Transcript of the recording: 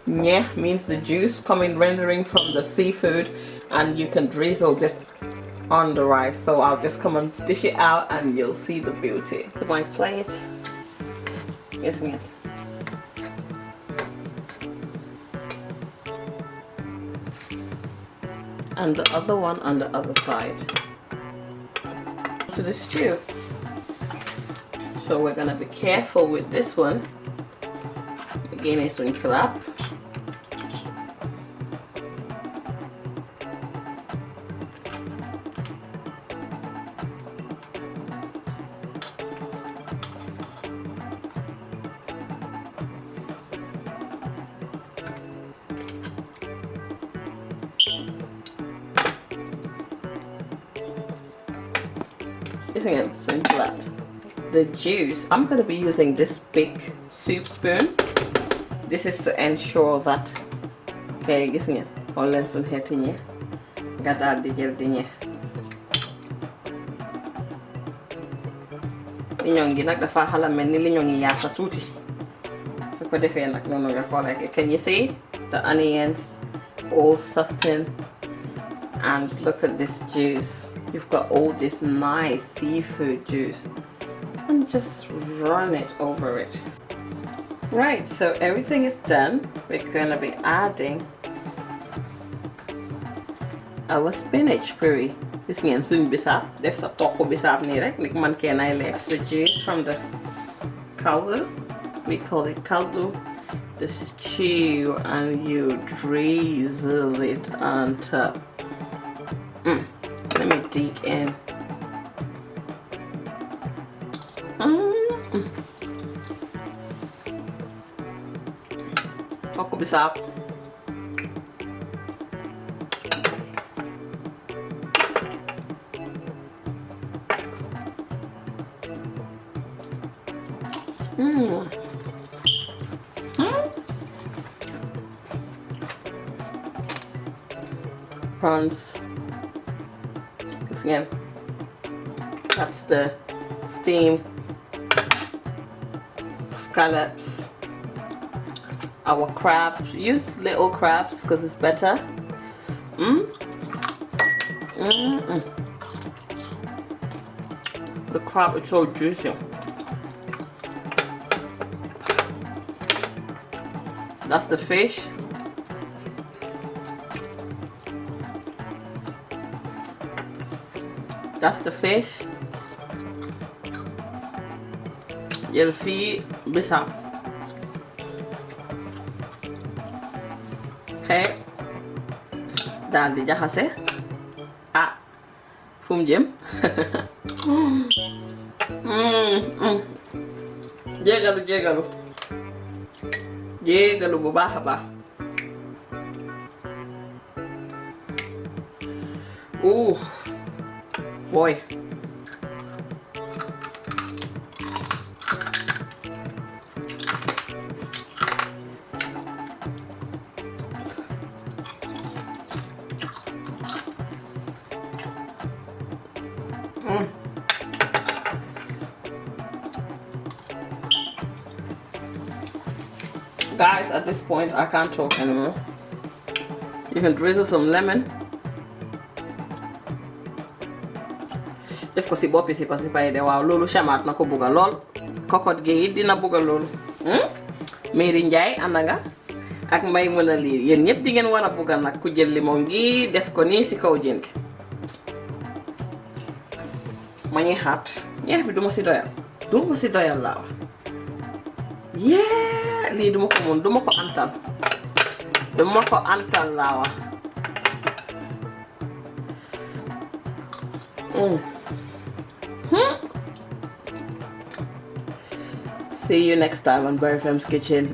Nye means the juice coming rendering from the seafood, and you can drizzle this on the rice. So I'll just come and dish it out and you'll see the beauty. My plate, isn't it? And the other one on the other side. To the stew. So we're gonna be careful with this one. Again, it's one clap. Isn't it? So into that. The juice, I'm going to be using this big soup spoon. This is to ensure that, okay, isn't it? All lens on here tinye. Gada di jel dinye. Liñong gi nak dafa xala melni liñong yi yaasa tuuti. Su ko defee nak noonu nga ko like. Can you see the onions all soften? And look at this juice. You've got all this nice seafood juice. And just run it over it. Right, so everything is done. We're gonna be adding our spinach puree. This ngeen suñ bisap, def sa tokku bisap ni rek, lik man kenn ay lekk. The juice from the caldo, we call it caldo, the stew, and you drizzle it on top. Let me dig in. Tokku bisap. Prawns. This again. That's the steamed scallops. Our crabs. Use little crabs because it's better. The crab is so juicy. That's the fish. That's the fish. Jël fii bisap. Okay. Daal di jaxase. Ah, fu mu jëm. Jégalu jégalu. Jégalu bu baax a baax. Ooh. Boy. Guys, at this point I can't talk anymore. You can drizzle some lemon. Def ko si boppi sipa yi de waaw loolu chamaat na ko bugga lool. Kokot gi it dina bugga loolu. Mary Njaay ànd nga ak may mën a lii yéen ñëpp di ngeen war a bugga nag ku jël limon gi def ko nii si kaw jën gi. Ma ñuy xaat ñeex bi duma si doyal. Duma si doyal laa wax. Yeah, lii duma ko mun duma ko antal. Duma ko antal laa wax. See you next time on Barrifemme's Kitchen.